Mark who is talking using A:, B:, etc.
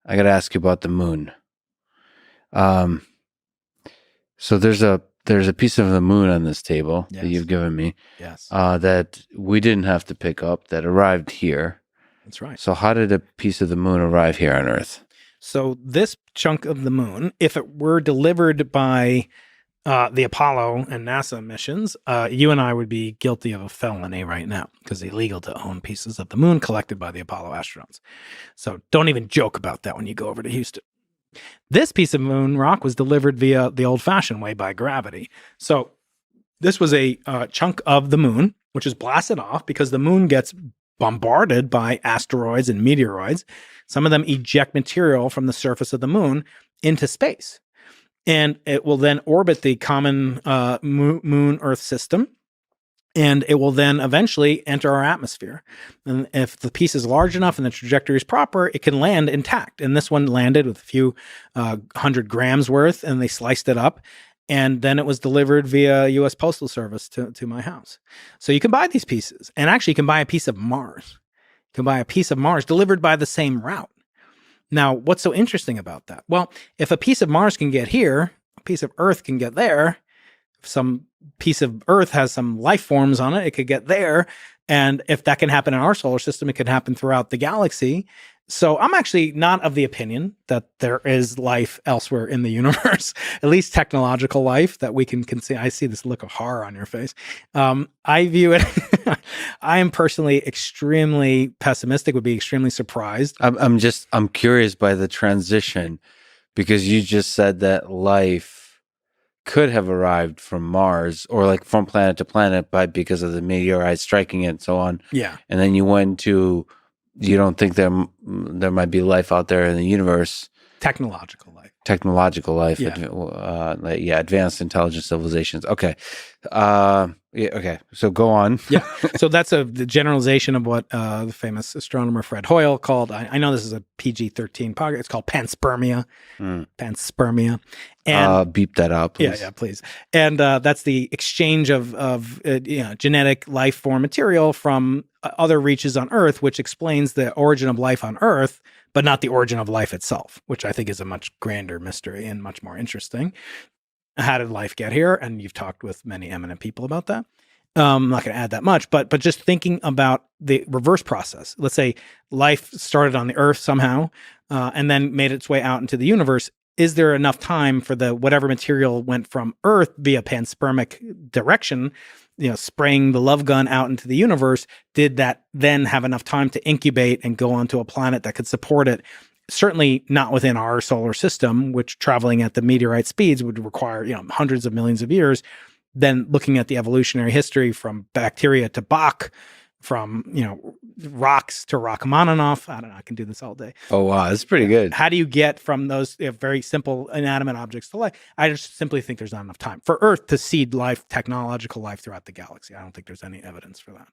A: I got to ask you about the moon. Um, so there's a piece of the moon on this table that
B: Yes.
A: you've given me,
B: Yes.
A: that we didn't have to pick up, that arrived here.
B: That's right.
A: So how did a piece of the moon arrive here on Earth?
B: So this chunk of the moon, if it were delivered by the Apollo and NASA missions, you and I would be guilty of a felony right now because it's illegal to own pieces of the moon collected by the Apollo astronauts. So don't even joke about that when you go over to Houston. This piece of moon rock was delivered via the old-fashioned way by gravity. So this was a chunk of the moon, which is blasted off because the moon gets bombarded by asteroids and meteoroids. Some of them eject material from the surface of the moon into space. And it will then orbit the common moon-Earth system. And it will then eventually enter our atmosphere. And if the piece is large enough and the trajectory is proper, it can land intact. And this one landed with a few 100 grams worth, and they sliced it up. And then it was delivered via U.S. Postal Service to my house. So you can buy these pieces. And actually, you can buy a piece of Mars. You can buy a piece of Mars delivered by the same route. Now, what's so interesting about that? Well, if a piece of Mars can get here, a piece of Earth can get there. If some piece of Earth has some life forms on it, it could get there. And if that can happen in our solar system, it could happen throughout the galaxy. So I'm actually not of the opinion that there is life elsewhere in the universe, at least technological life that we can see. I see this look of horror on your face. I view it, I am personally extremely pessimistic, would be extremely surprised.
A: I'm curious by the transition, because you just said that life could have arrived from Mars or like from planet to planet, but because of the meteorite striking it and so on.
B: Yeah.
A: And then you went to, you don't think there might be life out there in the universe?
B: Technological life.
A: Yeah. Advanced intelligent civilizations. Okay. Okay. So go on.
B: Yeah. So that's the generalization of what the famous astronomer Fred Hoyle called, I know this is a PG-13 podcast, it's called panspermia. Panspermia. And
A: beep that out, please.
B: Yeah, please. And that's the exchange of genetic life form material from other reaches on Earth, which explains the origin of life on Earth, but not the origin of life itself, which I think is a much grander mystery and much more interesting. How did life get here? And you've talked with many eminent people about that. I'm not going to add that much, but just thinking about the reverse process. Let's say life started on the Earth somehow, and then made its way out into the universe. Is there enough time for the whatever material went from Earth via panspermic direction, spraying the love gun out into the universe? Did that then have enough time to incubate and go onto a planet that could support it? Certainly not within our solar system, which traveling at the meteorite speeds would require, hundreds of millions of years. Then looking at the evolutionary history from bacteria to Bach, from, rocks to Rachmaninoff. I don't know. I can do this all day.
A: Oh, wow. That's pretty good.
B: How do you get from those very simple inanimate objects to life? I just simply think there's not enough time for Earth to seed life, technological life throughout the galaxy. I don't think there's any evidence for that.